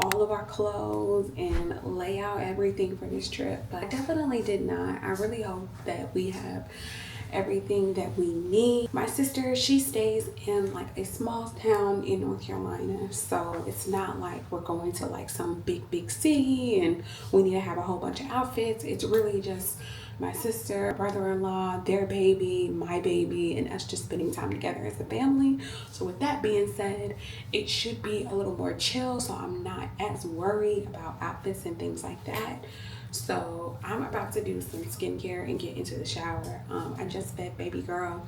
all of our clothes and lay out everything for this trip, but I definitely did not. I really hope that we have everything that we need. My sister, she stays in like a small town in North Carolina, so it's not like we're going to like some big city and we need to have a whole bunch of outfits. It's really just my sister, brother-in-law, their baby, my baby, and us just spending time together as a family. So with that being said, it should be a little more chill, so I'm not as worried about outfits and things like that. So I'm about to do some skincare and get into the shower. I just fed baby girl,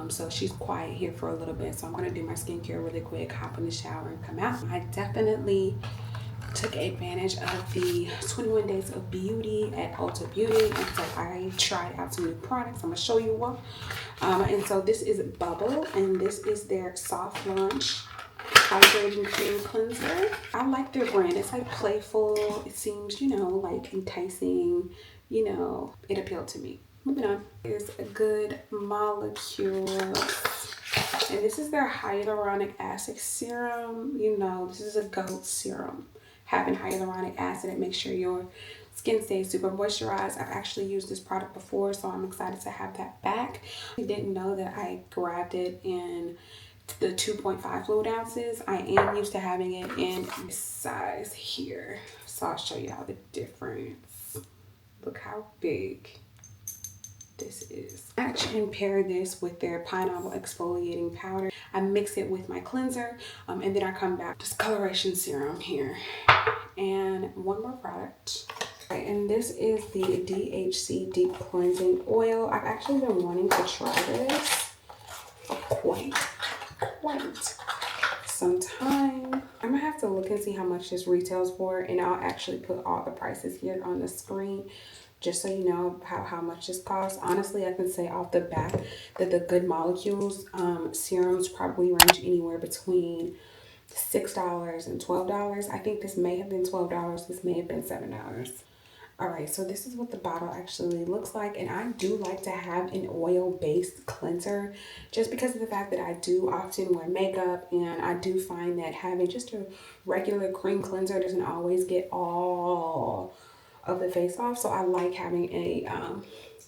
so she's quiet here for a little bit, so I'm gonna do my skincare really quick, hop in the shower and come out. I definitely took advantage of the 21 days of beauty at Ulta Beauty, and so I tried out some new products. I'm gonna show you what. And so this is Bubble, and this is their Soft Launch Hydrating Cream Cleanser. I like their brand. It's like playful. It seems, you know, like enticing. You know, it appealed to me. Moving on. Here's a Good Molecule. And this is their hyaluronic acid serum. You know, this is a goat serum. Having hyaluronic acid, it makes sure your skin stays super moisturized. I've actually used this product before, so I'm excited to have that back. I didn't know that I grabbed it in the 2.5 fluid ounces. I am used to having it in this size here, so I'll show you all the difference. Look how big this is. I actually pair this with their pineapple exfoliating powder. I mix it with my cleanser, and then I come back discoloration serum here, and one more product. Right, and this is the DHC Deep Cleansing Oil. I've actually been wanting to try this for quite some time. I'm gonna have to look and see how much this retails for, and I'll actually put all the prices here on the screen just so you know how much this costs. Honestly, I can say off the bat that the Good Molecules serums probably range anywhere between $6 and $12. I think this may have been $12. This may have been $7. All right, so this is what the bottle actually looks like, and I do like to have an oil-based cleanser just because of the fact that I do often wear makeup, and I do find that having just a regular cream cleanser doesn't always get all of the face off, so I like having a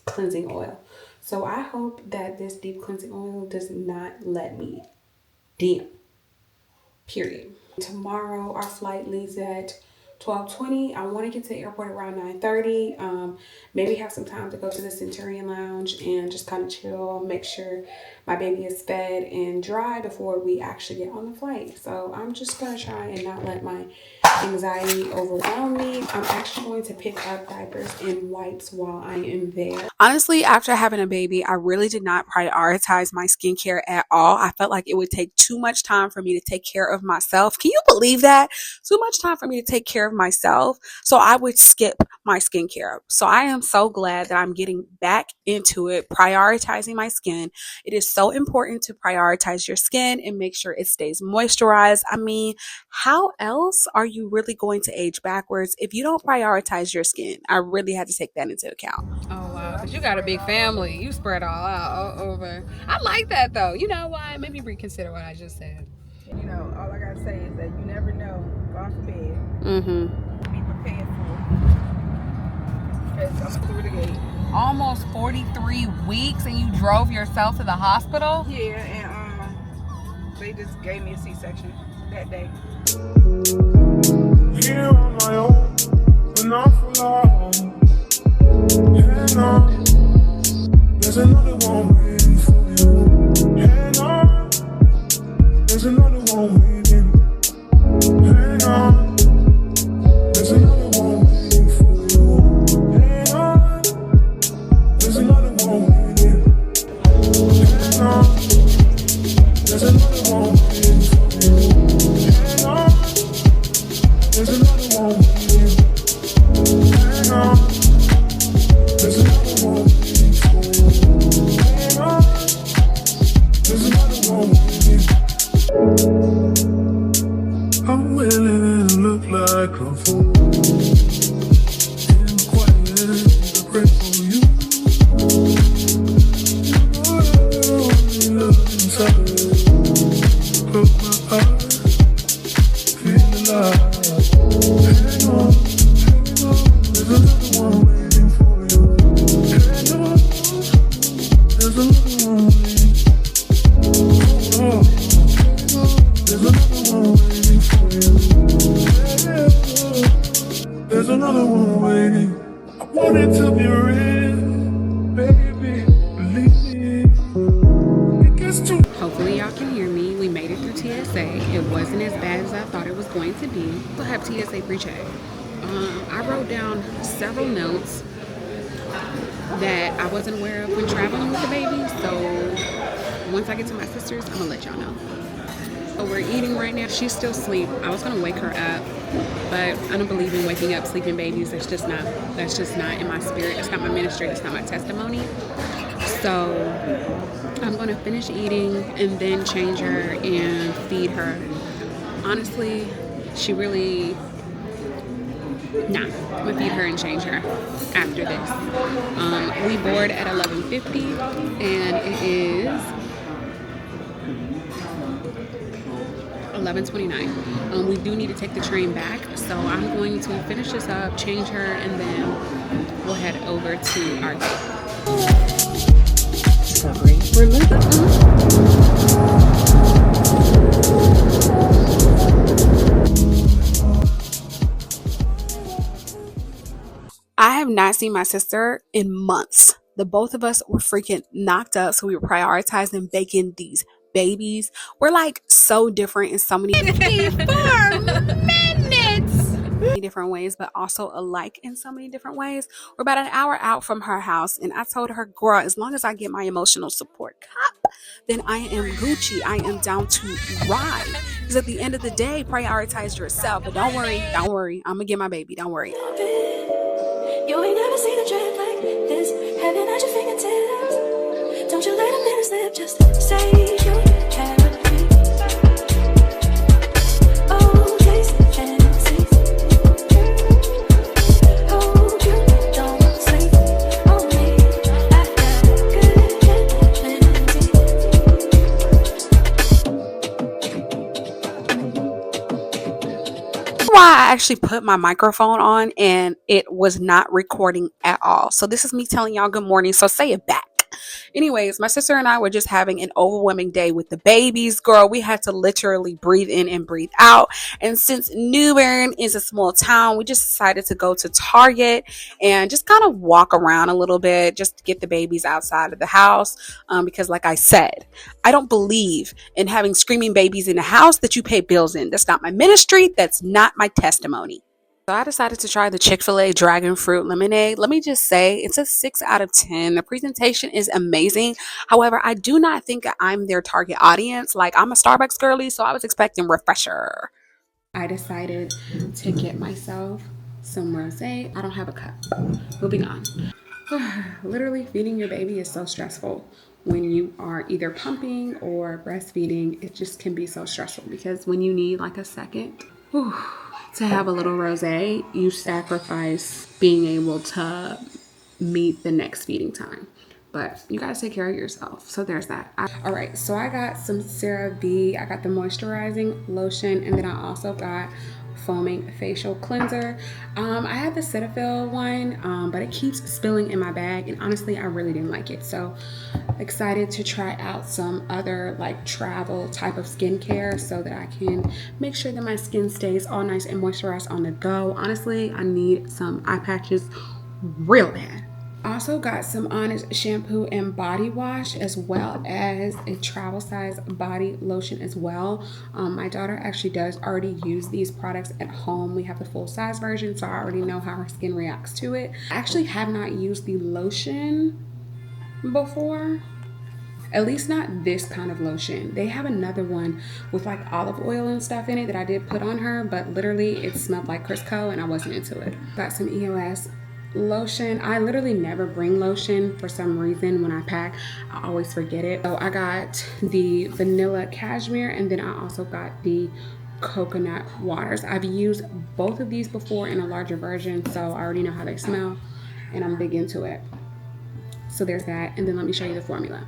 cleansing oil. So I hope that this deep cleansing oil does not let me dim, period. Tomorrow our flight leaves at 12:20. I want to get to the airport around 9:30. Maybe have some time to go to the Centurion Lounge and just kind of chill, make sure my baby is fed and dry before we actually get on the flight. So I'm just going to try and not let my anxiety overwhelm me. I'm actually going to pick up diapers and wipes while I am there. Honestly, after having a baby, I really did not prioritize my skincare at all. I felt like it would take too much time for me to take care of myself. Can you believe that? Too much time for me to take care of myself. So I would skip my skincare. So I am so glad that I'm getting back into it, prioritizing my skin. It is so important to prioritize your skin and make sure it stays moisturized. I mean, how else are you really going to age backwards if you don't prioritize your skin? I really had to take that into account. Oh wow, because you got a big family. You spread all out all over. I like that though. You know what? Maybe reconsider what I just said. You know, all I gotta say is that you never know. God forbid. Be prepared for it. Because I'm through the gate. Almost 43 weeks and you drove yourself to the hospital? Yeah, and they just gave me a C-section that day. Here on my own, but not for long. Hang on, there's another one waiting for you. Hang on, there's another one waiting. Hang on, there's another one waiting for you. Hang on, there's another one waiting. Hang on, there's another one waiting for you. Hang on, there's another one waiting. Hang on, there's another one waiting for you. Hang on, there's another one waiting. I'm willing to look like a fool. In quiet, I pray for you. You know that I only love inside. Close my eyes, feel alive. another one waiting. I want it to be real, baby. Believe me. It gets too. Hopefully y'all can hear me. We made it through TSA. It wasn't as bad as I thought it was going to be. We'll have TSA pre-check. I wrote down several notes that I wasn't aware of when traveling with the baby. So once I get to my sister's, I'm gonna let y'all know. So we're eating right now. She's still asleep. I was gonna wake her up, but I don't believe in waking up sleeping babies. That's just not in my spirit. That's not my ministry. That's not my testimony. So I'm gonna finish eating and then change her and feed her. Honestly, she really, I'm gonna feed her and change her after this. We board at 11:50 and it is 11:29. We do need to take the train back, so I'm going to finish this up, change her, and then we'll head over to our gate. Discovery. We're living. I have not seen my sister in months. The both of us were freaking knocked up, so we were prioritizing baking these babies. We're like so different in so many 54 minutes. Different ways, but also alike in so many different ways. We're about an hour out from her house, and I told her, girl, as long as I get my emotional support cup, then I am Gucci. I am down to ride. Because at the end of the day, prioritize yourself. But don't worry, I'm gonna get my baby. Don't worry. You ain't never seen a trip like this. Heaven at your fingertips. Don't you let a minute slip. Just say you care with me. Oh, taste and see. Hold you, don't sleep on me. I got good judgment. Why I actually put my microphone on and it was not recording at all. So this is me telling y'all good morning. So say it back. Anyways, my sister and I were just having an overwhelming day with the babies. Girl, we had to literally breathe in and breathe out. And since New Bern is a small town, we just decided to go to Target and just kind of walk around a little bit just to get the babies outside of the house. Because like I said, I don't believe in having screaming babies in the house that you pay bills in. That's not my ministry. That's not my testimony. So I decided to try the Chick-fil-A Dragon Fruit Lemonade. Let me just say, it's a 6 out of 10. The presentation is amazing. However, I do not think I'm their target audience. Like, I'm a Starbucks girly, so I was expecting refresher. I decided to get myself some rosé. I don't have a cup. Moving on. Literally, feeding your baby is so stressful. When you are either pumping or breastfeeding, it just can be so stressful because when you need like a second, to have a little rosé, you sacrifice being able to meet the next feeding time. But you gotta take care of yourself. So there's that. All right, so I got some CeraVe. I got the moisturizing lotion, and then I also got foaming facial cleanser. I had the Cetaphil one, but it keeps spilling in my bag, and honestly, I really didn't like it. So excited to try out some other like travel type of skincare so that I can make sure that my skin stays all nice and moisturized on the go. Honestly, I need some eye patches real bad. Also got some Honest shampoo and body wash, as well as a travel size body lotion as well. My daughter actually does already use these products at home. We have the full size version, so I already know how her skin reacts to it. I actually have not used the lotion before, at least not this kind of lotion. They have another one with like olive oil and stuff in it that I did put on her, but literally it smelled like Crisco and I wasn't into it. Got some EOS lotion. I literally never bring lotion for some reason. When I pack, I always forget it. So I got the vanilla cashmere, and then I also got the coconut waters. I've used both of these before in a larger version, so I already know how they smell and I'm big into it. So there's that, and then let me show you the formula.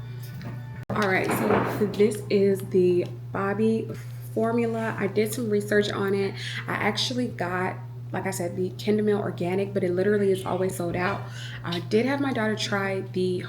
All right, so this is the Bobbi formula. I did some research on it. I actually got, like I said, the Kendamil Organic, but it literally is always sold out. I did have my daughter try the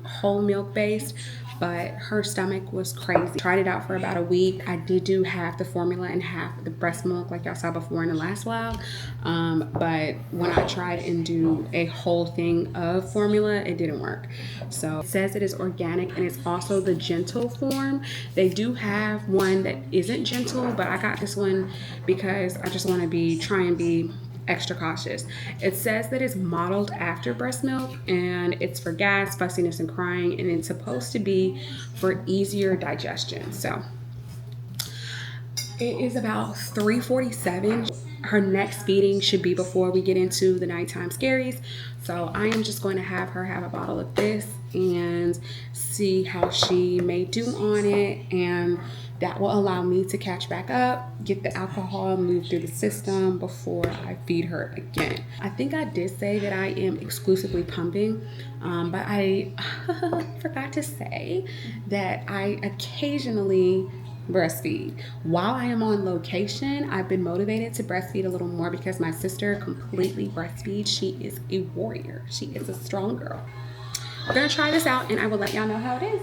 whole milk based, but her stomach was crazy. Tried it out for about a week. I did do half the formula and half the breast milk like y'all saw before in the last vlog. But when I tried and do a whole thing of formula, it didn't work. So it says it is organic and it's also the gentle form. They do have one that isn't gentle, but I got this one because I just want to try and be extra cautious. It says that it's modeled after breast milk and it's for gas, fussiness, and crying, and it's supposed to be for easier digestion. So it is about 3:47. Her next feeding should be before we get into the nighttime scaries. So I am just going to have her have a bottle of this and see how she may do on it, and that will allow me to catch back up, get the alcohol moved through the system before I feed her again. I think I did say that I am exclusively pumping, but I forgot to say that I occasionally breastfeed. While I am on location, I've been motivated to breastfeed a little more because my sister completely breastfeeds. She is a warrior. She is a strong girl. I'm gonna try this out and I will let y'all know how it is.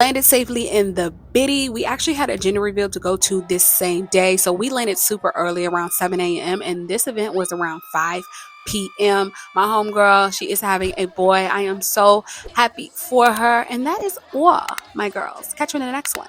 Landed safely in the Biddy. We actually had a gender reveal to go to this same day, so we landed super early around 7 a.m. and this event was around 5 p.m. My homegirl, she is having a boy. I am so happy for her, and that is all, my girls. Catch you in the next one.